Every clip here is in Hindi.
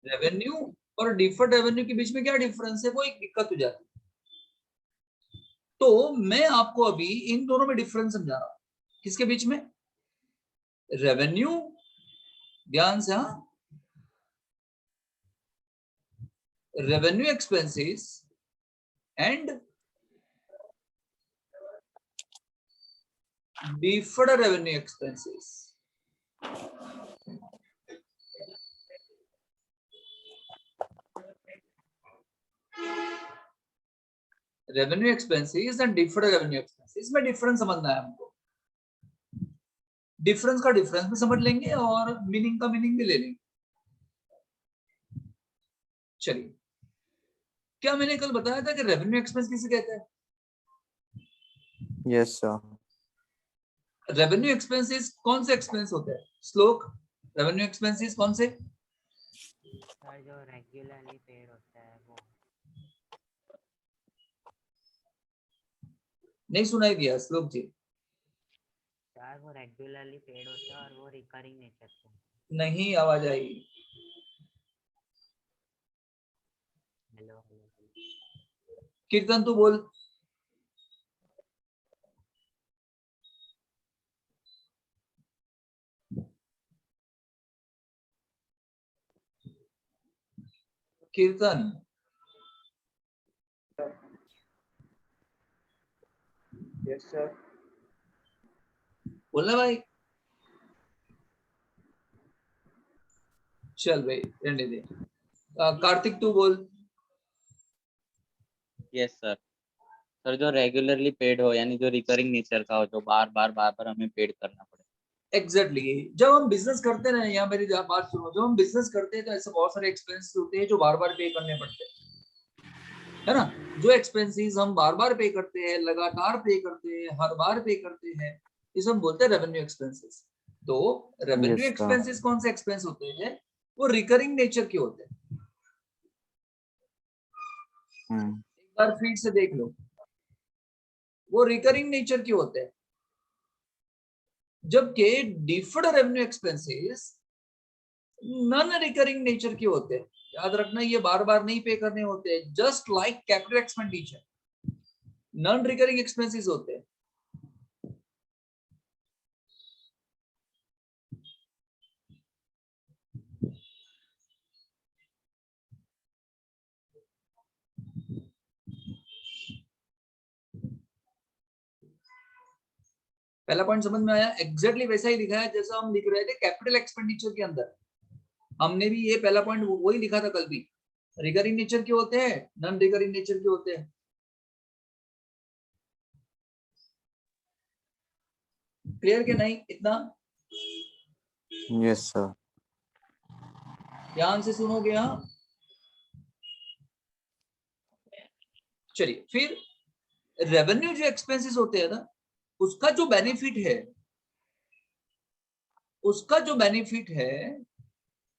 रेवेन्यू और डिफर्ड रेवेन्यू के बीच में क्या डिफरेंस है, वो एक दिक्कत हो जाती है। तो मैं आपको अभी इन दोनों में डिफरेंस समझा रहा हूं, किसके बीच में, रेवेन्यू, ध्यान से, हाँ, revenue expenses and deferred revenue expenses. Revenue expenses and deferred revenue expenses, इसमें डिफरेंस समझना है हमको। डिफरेंस का डिफरेंस भी समझ लेंगे और मीनिंग का मीनिंग भी ले लेंगे। चलिए, क्या मैंने कल बताया था कि रेवेन्यू एक्सपेंस किसे कहते हैं? Yes sir. रेवेन्यू एक्सपेंसेस कौन से एक्सपेंस होते हैं श्लोक? रेवेन्यू एक्सपेंसेस कौन से? सर जो रेगुलरली पेड होता है वो। नहीं सुनाई दिया श्लोक जी। सर वो रेगुलरली पेड होता है और वो रिकरिंग नेचर के। नहीं आवाज आई। हेलो। कीर्तन तू बोल। कीर्तन, यस सर। बोलना भाई। चल भाई रहने दे। कार्तिक तू बोल। Yes sir. सर जो रेगुलरली पेड हो यानी जो रिकरिंग नेचर का हो, जो बार बार हमें पेड करना पड़े। एग्जैक्टली जब हम बिजनेस करते हैं, यहाँ मेरी बात सुनो, जब हम बिजनेस करते हैं तो ऐसे बहुत सारे एक्सपेंस होते हैं जो बार बार पे करने पड़ते हैं, है ना? जो एक्सपेंसेस हम बार बार पे करते हैं, लगातार पे करते हैं, हर बार पे करते हैं, इसे हम बोलते हैं रेवेन्यू एक्सपेंसेस। तो रेवेन्यू Yes, एक्सपेंसेस कौन से एक्सपेंस होते हैं? वो रिकरिंग नेचर के होते हैं। एक बार फिर से देख लो, वो रिकरिंग नेचर के होते हैं, जबकि deferred revenue expenses non recurring nature के होते हैं। याद रखना, ये बार बार नहीं पे करने होते, just like capital expenditure non recurring expenses होते हैं। पहला पॉइंट समझ में आया? एग्जैक्टली वैसा ही लिखा है जैसा हम लिख रहे थे कैपिटल एक्सपेंडिचर के अंदर। हमने भी ये पहला पॉइंट वही लिखा था कल भी। रिकरिंग नेचर के होते हैं, नॉन रिकरिंग नेचर के होते हैं। क्लियर के नहीं इतना? Yes sir. ध्यान से सुनोगे? हाँ, चलिए फिर रेवेन्यू जो एक्सपेंसेस होते हैं ना, उसका जो बेनिफिट है, उसका जो बेनिफिट है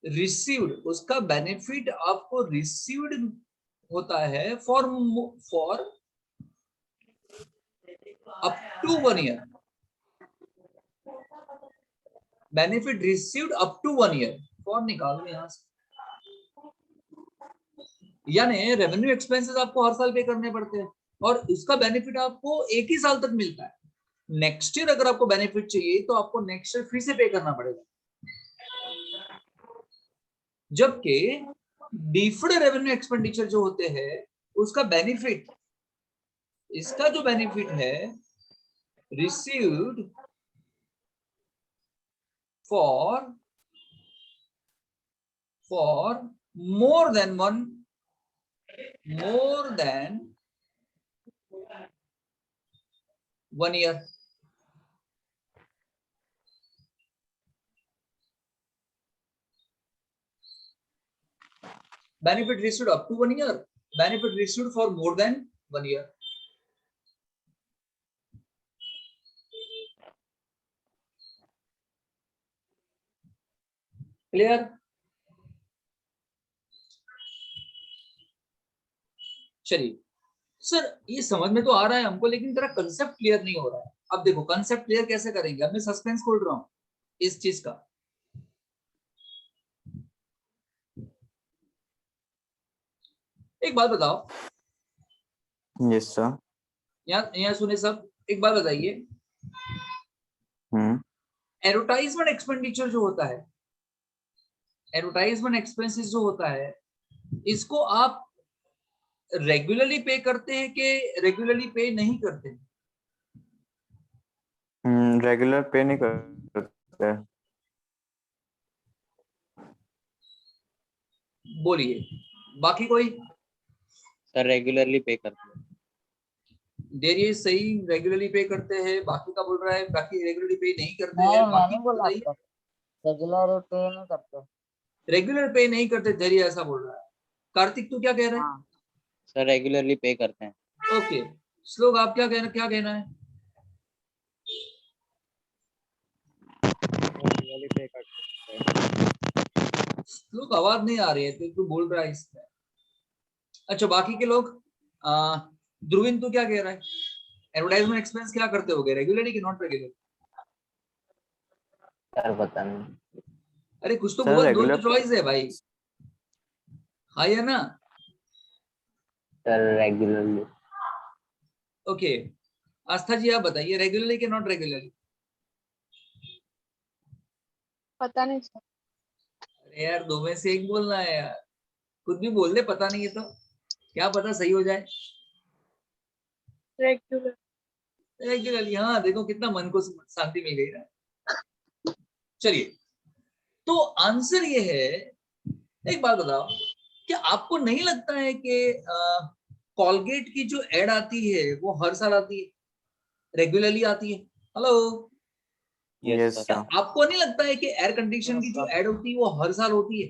रिसीव्ड, उसका बेनिफिट आपको रिसीव्ड होता है for up to 1 year. Benefit received up to 1 year, for निकालो यहां से। यानी रेवेन्यू एक्सपेंसेस आपको हर साल पे करने पड़ते हैं और इसका बेनिफिट आपको एक ही साल तक मिलता है। नेक्स्ट ईयर अगर आपको बेनिफिट चाहिए तो आपको नेक्स्ट ईयर फिर से पे करना पड़ेगा। जबकि डिफर्ड रेवेन्यू एक्सपेंडिचर जो होते हैं, उसका बेनिफिट, इसका जो बेनिफिट है received for more than 1 year. benefit received up to 1 year, benefit received for more than 1 year. Clear? चलिए सर, ये समझ में तो आ रहा है हमको, लेकिन तेरा कंसेप्ट क्लियर नहीं हो रहा है। अब देखो कंसेप्ट क्लियर कैसे करेंगे, अब मैं सस्पेंस खोल रहा हूं इस चीज का। एक बात बताओ, यस सर। यहाँ सुने सब, एक बात बताइए, एडवर्टाइजमेंट एक्सपेंडिचर जो होता है, एडवर्टाइजमेंट एक्सपेंसेस जो होता है, इसको आप रेगुलरली पे करते हैं कि रेगुलरली पे नहीं करते? रेगुलर पे नहीं करते। बोलिए, बाकी कोई? सर रेगुलरली पे करते हैं। देरिए सही, रेगुलरली पे करते हैं, बाकी का बोल रहा है बाकी रेगुलरली पे नहीं करते नहीं, हैं। मैं बाकी नहीं बोला बताइए, आपको, रेगुलर पे नहीं करते। रेगुलर पे नहीं करते, धैर्य ऐसा बोल रहा है। कार्तिक तू क्या कह रहा है? हाँ, सर रेगुलरली पे करते हैं। ओके, श्लोक आप क्या कहना है? रेगुलरली पे करते हैं। श्लोक आवाज नहीं आ रही है तो तू बोल रहा है इसमें। अच्छा, बाकी के लोग, ध्रुविन तू क्या कह रहा है? एडवर्टाइजमेंट एक्सपेंस क्या करते होगे, रेगुलरली कि नॉट रेगुलर? सर पता नहीं। अरे कुछ तो सर बोल, दो रेगुलर चॉइस है भाई, हाँ या ना? Sir regularly. ओके, आस्था जी आप बताइए, रेगुलरली कि नॉट रेगुलरली? पता नहीं सर। अरे यार, दो में से एक बोलना है यार, कुछ भी बोल दे, पता नहीं है तो क्या पता सही हो जाए। रेगुलर। रेगुलरली, हाँ देखो कितना मन को शांति मिल गई ना। चलिए, तो आंसर ये है। एक बात बताओ, क्या आपको नहीं लगता है कि कॉलगेट की जो एड आती है वो हर साल आती है, रेगुलरली आती है? Hello, yes sir. क्या सर। आपको नहीं लगता है कि एयर कंडीशन की जो एड होती है वो हर साल होती है?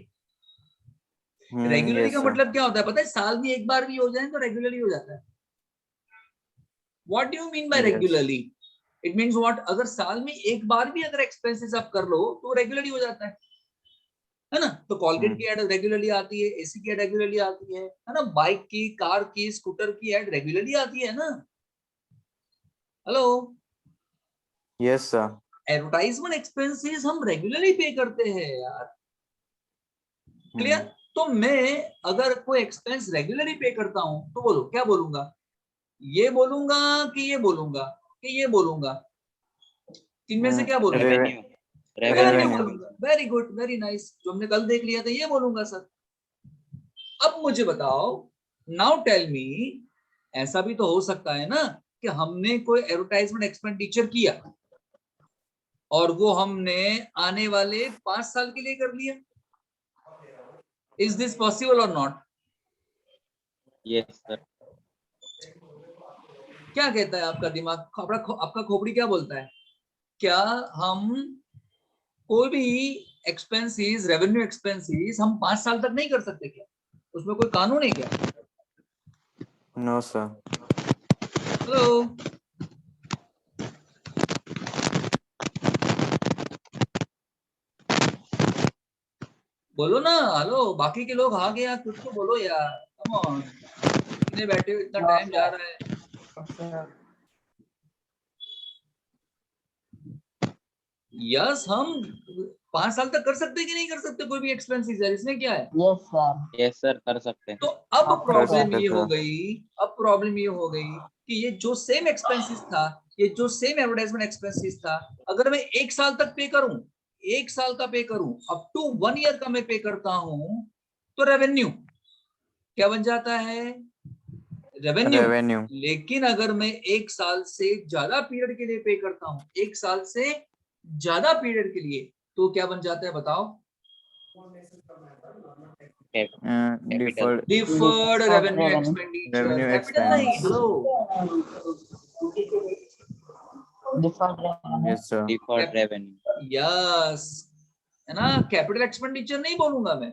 रेगुलरली यस का सर। मतलब क्या होता है पता है? साल में एक बार भी हो जाए तो रेगुलरली हो जाता है। What do you mean by Yes. Regularly? It means what, अगर साल में एक बार भी अगर एक्सपेंसेस आप कर लो तो रेगुलरली हो जाता है ना? तो कॉलगेट की एड रेगुलरली आती है, एसी की एड रेगुलरली आती है ना? बाइक की, कार की, स्कूटर की एड रेगुलरली आती है ना? Hello, yes sir. Advertisement expenses हम रेगुलरली पे करते हैं यार, क्लियर? तो मैं अगर कोई एक्सपेंस रेगुलरली पे करता हूं तो बोलो क्या बोलूंगा? ये बोलूंगा कि ये बोलूंगा कि ये बोलूंगा? इनमें से क्या बोलूंगा? रेवेन्यू। Revenue revenue. बोलूंगा। वेरी गुड, वेरी नाइस, जो हमने कल देख लिया था ये बोलूंगा सर। अब मुझे बताओ, नाउ टेल मी, ऐसा भी तो हो सकता है ना कि हमने कोई एडवर्टाइजमेंट एक्सपेंडिचर किया और वो हमने आने वाले 5 साल के लिए कर लिया। इज दिस पॉसिबल और नॉट? Yes sir. क्या कहता है आपका दिमाग, आपका खोपड़ी क्या बोलता है? क्या हम कोई भी एक्सपेंसेस, रेवेन्यू एक्सपेंसेस हम 5 साल तक नहीं कर सकते क्या? उसमें कोई कानून है क्या? No sir. हेलो, बोलो ना, हेलो, बाकी के लोग आ गया, कुछ तो बोलो यार, कम ऑन, इतने बैठे हो, इतना टाइम जा रहा है। यस, हम 5 साल तक कर सकते कि नहीं कर सकते कोई भी एक्सपेंसेस है, इसमें क्या है? Yes sir. यस सर, कर सकते हैं। तो अब आप कर प्रॉब्लम सकते ये हो थे। गई, अब प्रॉब्लम ये हो गई कि ये जो सेम एक्सपेंसेस था, ये जो सेम एडवर्टाइजमेंट एक्सपेंसेस था, अगर मैं 1 साल तक पे करूं, 1 साल का पे करूं, अप टू 1 ईयर का मैं पे करता हूं, तो रेवेन्यू क्या बन जाता है? रेवेन्यू। रेवेन्यू। लेकिन अगर मैं 1 साल से ज्यादा पीरियड के लिए पे करता हूं, 1 साल से ज्यादा पीरियड के लिए, तो क्या बन जाता है बताओ? Deferred deferred revenue revenue. Expenditure. Revenue capital नहीं, expense. Hello, deferred revenue. Yes sir. Deferred revenue. Yes, है ना? कैपिटल एक्सपेंडिचर नहीं बोलूंगा मैं।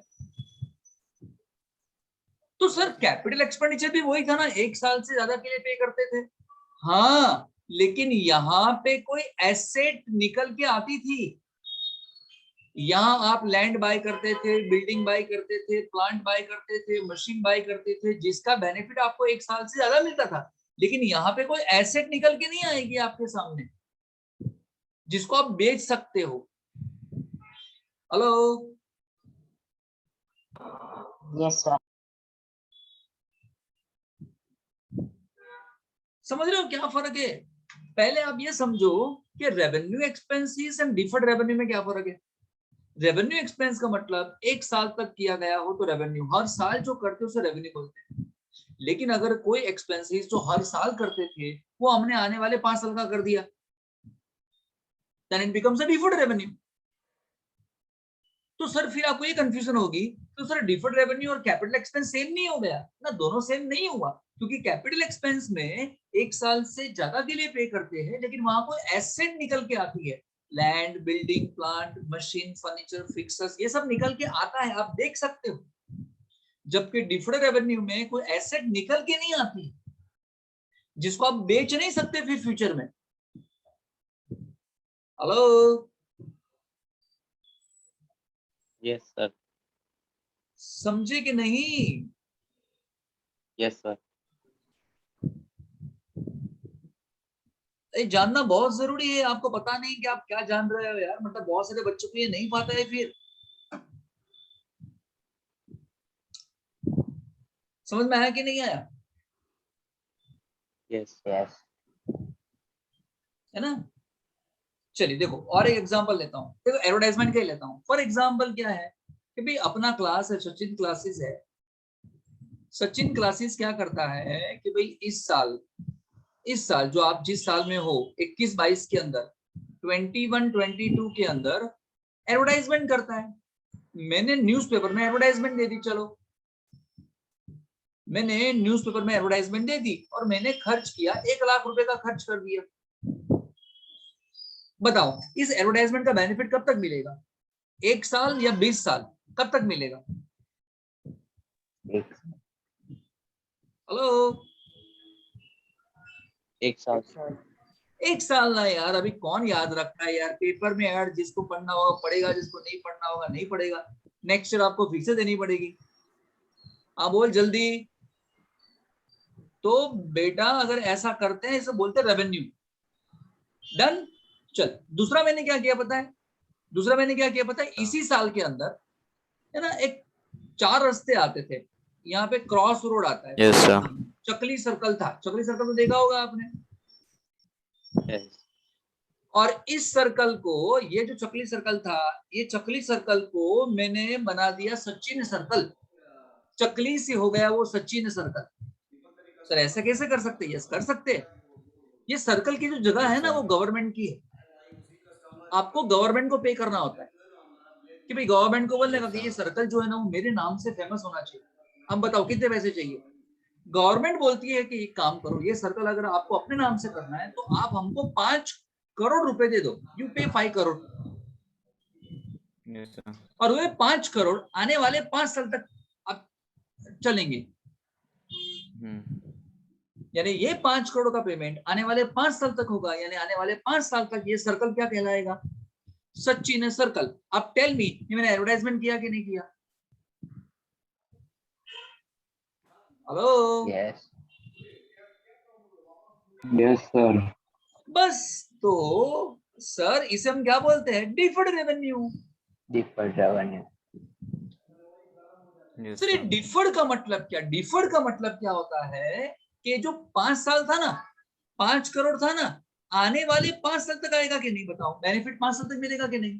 तो सर कैपिटल एक्सपेंडिचर भी वही था ना, 1 साल से ज्यादा के लिए पे करते थे। हाँ, लेकिन यहाँ पे कोई एसेट निकल के आती थी। यहाँ आप लैंड बाय करते थे, बिल्डिंग बाय करते थे, प्लांट बाय करते थे, मशीन बाय करते थे, जिसका बेनिफिट आपको 1 साल से ज्यादा मिलता था। लेकिन यहाँ पे कोई एसेट निकल के नहीं आएगी आपके सामने जिसको आप बेच सकते हो। Hello, yes sir. समझ रहे हो क्या फर्क है? पहले आप ये समझो कि revenue expenses and deferred revenue में क्या फर्क है। रेवेन्यू एक्सपेंस का मतलब एक साल तक किया गया हो तो रेवेन्यू, हर साल जो करते हो उसे रेवेन्यू बोलते हैं। लेकिन अगर कोई एक्सपेंसेस जो हर साल करते थे वो हमने आने वाले 5 साल का कर दिया, then it becomes a deferred revenue. तो सर फिर आपको ये कंफ्यूजन होगी, तो सर डिफर्ड रेवेन्यू और कैपिटल एक्सपेंस सेम नहीं हो गया ना? दोनों सेम नहीं हुआ, क्योंकि कैपिटल एक्सपेंस में एक साल से ज्यादा के लिए पे करते हैं, लेकिन वहां कोई एसेट निकल के आती है, land, building, plant, machine, furniture, fixers, ये सब निकल के आता है, आप देख सकते हो। जबकि डिफर्ड रेवेन्यू में कोई एसेट निकल के नहीं आती जिसको आप बेच नहीं सकते फिर फ्यूचर में। Hello, yes sir. समझे कि नहीं? Yes sir. ये जानना बहुत जरूरी है। आपको पता नहीं कि आप क्या जान रहे हो यार, मतलब बहुत सारे बच्चों को ये नहीं पता है फिर। समझ में आया कि नहीं आया? यस यस है ना? चलिए देखो और एक एग्जांपल लेता हूँ, देखो एडवर्टाइजमेंट का ही लेता हूँ। फॉर एग्जांपल क्या है कि भाई अपना क्लास है, सचिन क्लासेस है। सचिन क्लासेस क्या करता है कि भाई इस साल जो आप जिस साल में हो 21-22 के अंदर, 21-22 के अंदर एडवर्टाइजमेंट करता है। मैंने न्यूज़पेपर में एडवर्टाइजमेंट दे दी, चलो मैंने न्यूज़पेपर में एडवर्टाइजमेंट दे दी और मैंने खर्च किया, 1 लाख रुपए का खर्च कर दिया। बताओ इस एडवर्टाइजमेंट का बेनिफिट कब तक मिलेगा? 1 साल या 20 साल? कब तक मिलेगा? हेलो, 1 साल। 1 साल ना यार, अभी कौन याद रखता है यार? पेपर में ऐड जिसको पढ़ना होगा पढ़ेगा, जिसको नहीं पढ़ना होगा नहीं पढ़ेगा। नेक्स्ट ईयर आपको फीस देनी पड़ेगी। आप बोल जल्दी। तो बेटा अगर ऐसा करते हैं, इसे बोलते हैं रेवेन्यू। डन। चल दूसरा मैंने क्या किया पता है? दूसरा मैंने क्या किया पता है? इसी साल के अंदर है ना, एक 4 रास्ते आते थे। यहाँ पे क्रॉस रोड आता है। Yes, sir. चकली सर्कल था, चकली सर्कल तो देखा होगा आपने। यस। और इस सर्कल को, ये जो चकली सर्कल था, ये चकली सर्कल को मैंने बना दिया सचिन सर्कल। चकली से हो गया वो सचिन सर्कल। सर ऐसा कैसे कर सकते? यस कर सकते हैं। ये सर्कल की जो जगह है ना वो गवर्नमेंट की है। आपको गवर्नमेंट को पे करना होता है कि भाई गवर्नमेंट को बोलने का कि ये सर्कल जो है ना वो मेरे नाम से फेमस होना चाहिए। हम बताओ कितने पैसे चाहिए? गवर्नमेंट बोलती है कि एक काम करो, ये सर्कल अगर आपको अपने नाम से करना है तो आप हमको 5 करोड़ रुपए दे दो, यू पे 5 करोड़। Yes, sir. और वे 5 करोड़ आने वाले 5 साल तक आप चलेंगे। यानी ये 5 करोड़ का पेमेंट आने वाले 5 साल तक होगा, यानी आने वाले 5 साल तक ये सर्कल क्या कहलाएगा? सचिन सर्कल। अब टेल मी, मैंने एडवर्टाइजमेंट किया कि नहीं किया? Hello, yes Yes, sir. बस तो सर इसे हम क्या बोलते हैं? Deferred revenue. Deferred revenue Yes, sir ये sir. डिफर्ड का मतलब क्या? डिफर्ड का मतलब क्या होता है कि जो 5 साल था ना, 5 करोड़ था ना, आने वाले 5 साल तक आएगा कि नहीं? बताओ बेनिफिट 5 साल तक मिलेगा कि नहीं?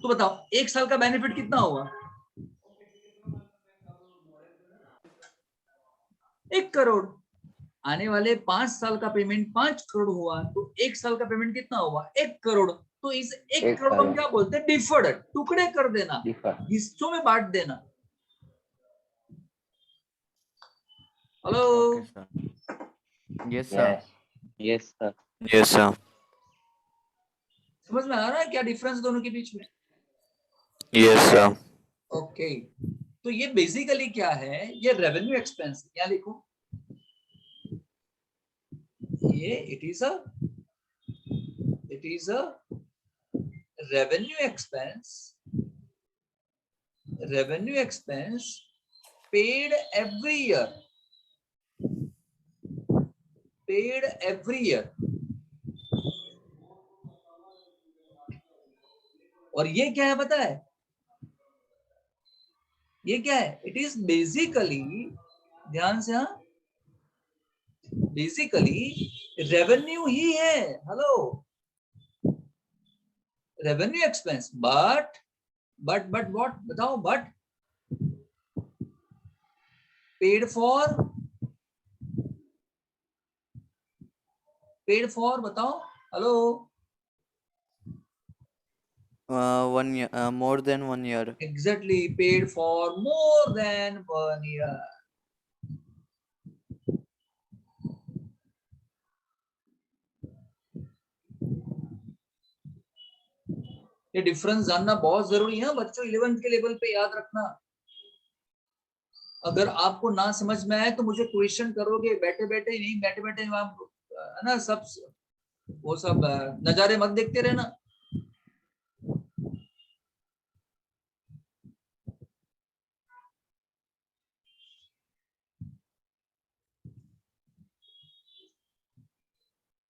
तो बताओ 1 साल का बेनिफिट कितना होगा? 1 करोड़। आने वाले 5 साल का पेमेंट 5 करोड़ हुआ तो 1 साल का पेमेंट कितना हुआ? 1 करोड़। तो इस 1 करोड़ को हम क्या बोलते हैं? डिफर्ड। टुकड़े कर देना, डिफर्ड हिस्सों में बांट देना। Hello, Okay, sir. Yes, sir. Yes yes sir. Yes, sir. समझ में आ रहा है क्या डिफरेंस दोनों के बीच में? Yes, sir. ओके तो ये बेसिकली क्या है? ये रेवेन्यू एक्सपेंस, क्या लिखूं? ये it is a revenue expense paid every year। और ये क्या है पता है? ये क्या है? इट इज बेसिकली, ध्यान से, हाँ, बेसिकली रेवेन्यू ही है, hello, revenue expense, but what बताओ, बट पेड फॉर बताओ, hello, 1 year, more than 1 year. Exactly, paid for more than 1 year. ये डिफरेंस जानना बहुत जरूरी है बच्चों, 11th के लेवल पे याद रखना। अगर आपको ना समझ में आए तो मुझे क्वेश्चन करोगे, बैठे बैठे नहीं, बैठे बैठे आप है ना सब वो सब नजारे मत देखते रहना।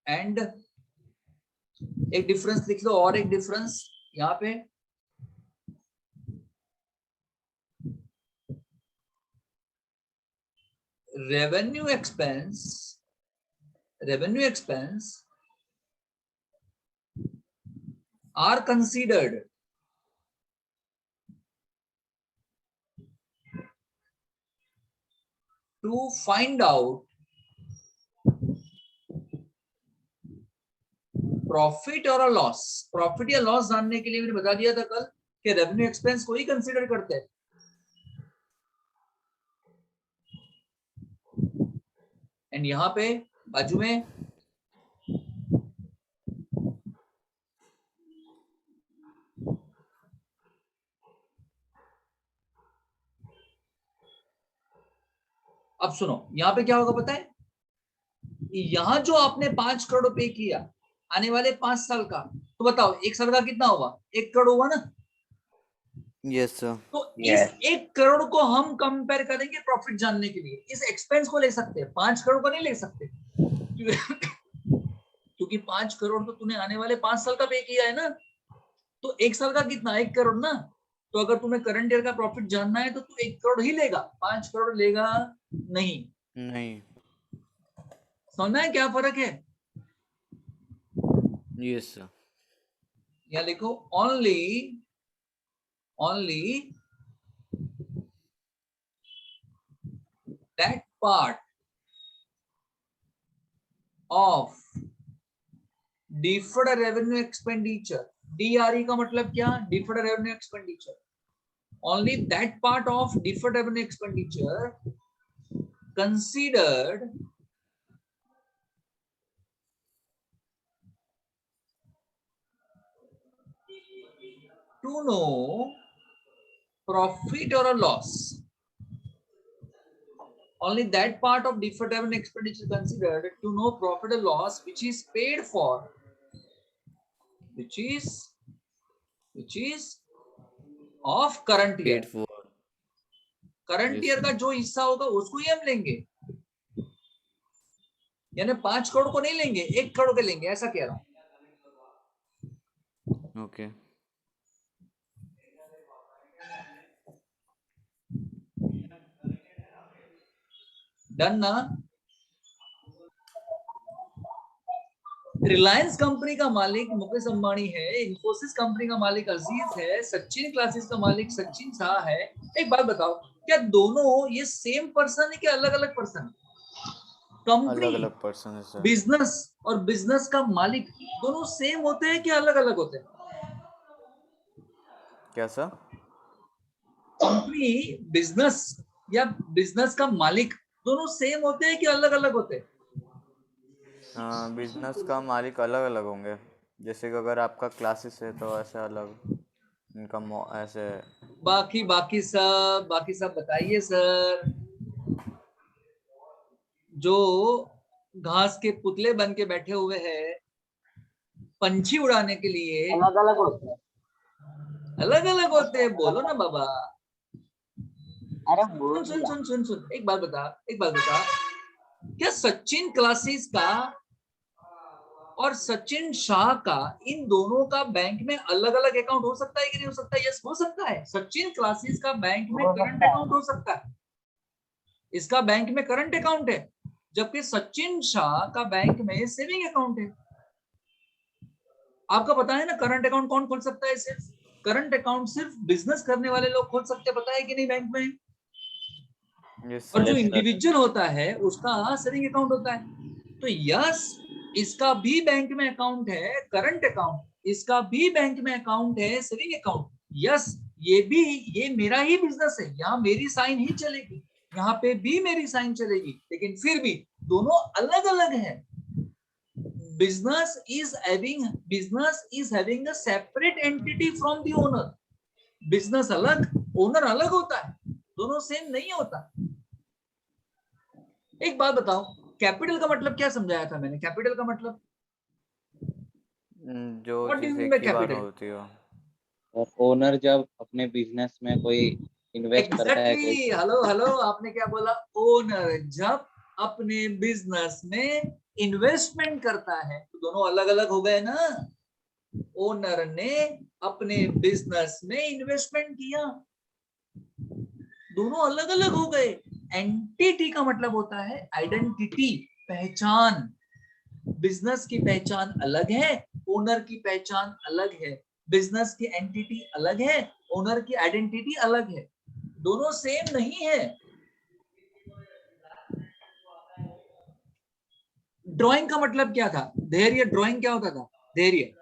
एंड एक डिफरेंस लिख लो, और एक डिफरेंस यहाँ पे, revenue expense are considered to find out profit और लॉस। प्रॉफिट या लॉस जानने के लिए मैंने बता दिया था कल कि रेवेन्यू एक्सपेंस को ही कंसीडर करते हैं। एंड यहाँ पे बाजू में अब सुनो, यहाँ पे क्या होगा पता है, यहाँ जो आपने 5 करोड़ पे किया आने वाले 5 साल का, तो बताओ 1 साल का कितना होगा, 1 करोड़ हुआ ना। Yes sir. तो Yes. इस 1 करोड़ को हम कंपेयर करेंगे प्रॉफिट जानने के लिए, इस एक्सपेंस को ले सकते हैं, 5 करोड़ को नहीं ले सकते क्योंकि 5 करोड़ तो तूने आने वाले 5 साल का पे किया है ना, तो 1 साल का कितना, 1 करोड़ ना। तो अगर तुम्हें करंट ईयर का प्रॉफिट जानना है तो तू 1 करोड़ ही लेगा, 5 करोड़ लेगा नहीं। नहीं। समझना है क्या फर्क है? Yes sir. या लिखो only that part of deferred revenue expenditure, DRE का मतलब क्या, deferred revenue expenditure, only that part of deferred revenue expenditure considered to know profit or a loss, only that part of deferred revenue expenditure considered to know profit or loss which is paid for, which is of current year। Paid for. Current Yes, year का जो हिस्सा होगा उसको ही हम लेंगे, यानी 5 करोड़ को नहीं लेंगे, 1 करोड़ के लेंगे, ऐसा कह रहा हूं। Okay. डन ना। रिलायंस कंपनी का मालिक मुकेश अंबानी है, इन्फोसिस कंपनी का मालिक अजीज है, सचिन क्लासेस का मालिक सचिन शाह है। एक बात बताओ, क्या दोनों ये सेम पर्सन है क्या अलग अलग पर्सन? कंपनी, अलग अलग पर्सन है सर। बिजनेस और बिजनेस का मालिक दोनों सेम होते हैं क्या अलग अलग होते हैं? क्या सर? कंपनी, बिजनेस या बिजनेस का मालिक दोनों सेम होते हैं कि अलग अलग होते हैं? बिजनेस का मालिक अलग अलग होंगे, जैसे कि अगर आपका क्लासेस है तो ऐसे अलग, इनका ऐसे। बाकी सब बताइए सर। जो घास के पुतले बन के बैठे हुए हैं पंछी उड़ाने के लिए, अलग अलग होते हैं। अलग अलग होते हैं, बोलो ना बाबा। अरे बोल सुन दिया। सुन सुन सुन एक बात बता, क्या सचिन क्लासेस का और सचिन शाह का, इन दोनों का बैंक में अलग अलग अकाउंट हो सकता है कि नहीं हो सकता? यस, हो सकता है। सचिन क्लासेस का बैंक में हो करंट सकता है। अकाउंट हो सकता है, इसका बैंक में करंट अकाउंट है, जबकि सचिन शाह का बैंक में सेविंग अकाउंट है। आपका पता है ना करंट अकाउंट कौन खोल सकता है? सिर्फ करंट अकाउंट सिर्फ बिजनेस करने वाले लोग खोल सकते हैं, पता है कि नहीं बैंक में? यस और जो सर। Yes, sir. इंडिविजुअल होता है उसका सेविंग अकाउंट होता है। तो यस, इसका भी बैंक में अकाउंट है करंट अकाउंट, इसका भी बैंक में अकाउंट है सेविंग अकाउंट। यस, ये मेरा ही बिजनेस है, यहाँ मेरी साइन ही चलेगी, यहाँ पे भी मेरी साइन चलेगी, लेकिन फिर भी दोनों अलग अलग है। Business is having a separate entity from the owner. Business अलग, ओनर अलग होता है, दोनों सेम नहीं होता। एक बात बताओ, कैपिटल का मतलब क्या समझाया था मैंने? कैपिटल का मतलब जो What do you चीज mean एक by ही बार capital? होती हो। और ओनर जब अपने बिजनेस में कोई इन्वेस्ट करता है, कोई एग्जैक्टली, हेलो, आपने क्या बोला? ओनर जब अपने बिजनेस में इन्वेस्टमेंट करता है, तो दोनों अलग अलग हो गए ना। ओनर ने अपने बिजनेस में इन्वेस्टमेंट किया, दोनों अलग अलग हो गए। एंटिटी का मतलब होता है आइडेंटिटी, पहचान। बिजनेस की पहचान अलग है, ओनर की पहचान अलग है। बिजनेस की एंटिटी अलग है, ओनर की आइडेंटिटी अलग है, दोनों सेम नहीं है। ड्राइंग का मतलब क्या था? धैर्य। ड्राइंग क्या होता था? धैर्य।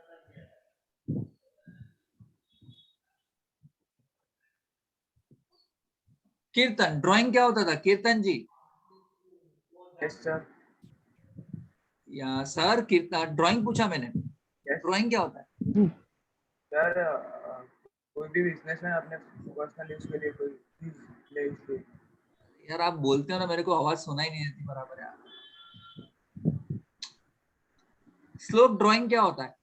कीर्तन, ड्राइंग क्या होता था? कीर्तन जी। Yes sir. या सर, कीर्तन ड्राइंग पूछा मैंने। ड्राइंग क्या होता है? सर कोई भी बिजनेस में अपने पर्सनल यूज के लिए कोई चीज ले इसलिए। यार आप बोलते हो ना, मेरे को आवाज सुनाई नहीं देती बराबर यार। स्लोप ड्राइंग क्या होता है?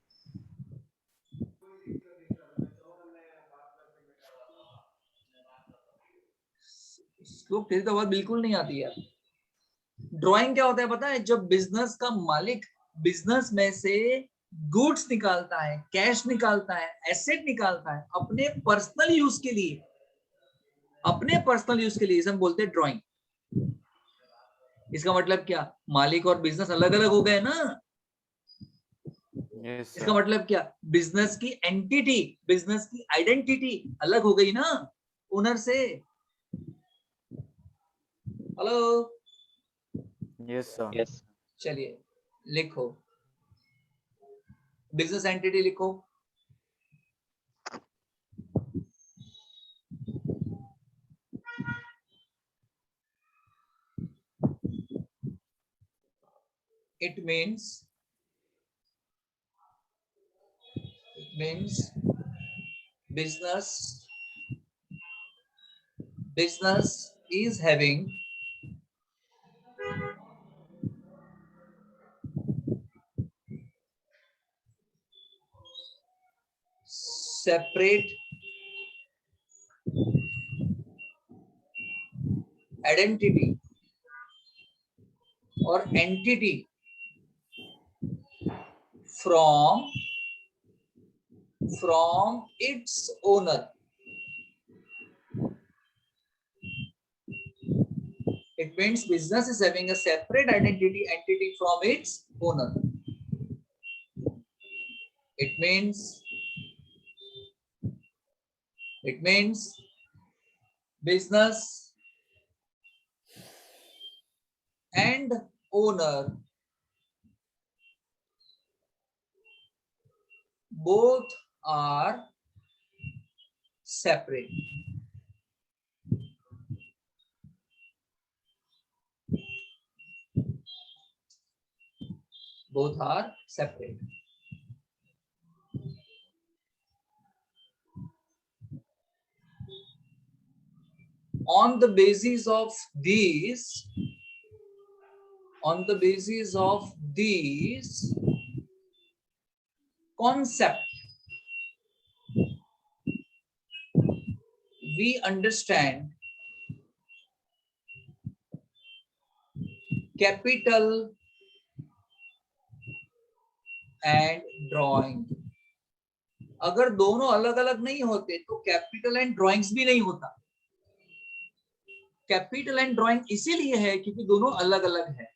स्लोप, तेरी तो आवाज बिल्कुल नहीं आती यार। ड्राइंग क्या होता है पता है? जब बिजनेस का मालिक बिजनेस में से गुड्स निकालता है, कैश निकालता है, एसेट निकालता है अपने पर्सनल यूज के लिए, अपने पर्सनल यूज के लिए, इसे हम बोलते हैं ड्राइंग। इसका मतलब क्या? मालिक और बिजनेस अलग अलग हो गए ना। यस इसका सर। मतलब क्या? बिजनेस की एंटिटी, बिजनेस की आइडेंटिटी अलग हो गई ना ओनर से। Hello, yes sir. यस चलिए लिखो, बिजनेस एंटिटी लिखो। It means business is having separate identity or entity from its owner. It means business is having a separate entity from its owner. It means business and owner both are separate. Both are separate. On the basis of these concept, we understand capital and drawing. अगर दोनों अलग अलग नहीं होते तो कैपिटल एंड ड्राइंग्स भी नहीं होता। कैपिटल एंड ड्राइंग इसीलिए है क्योंकि दोनों अलग अलग है।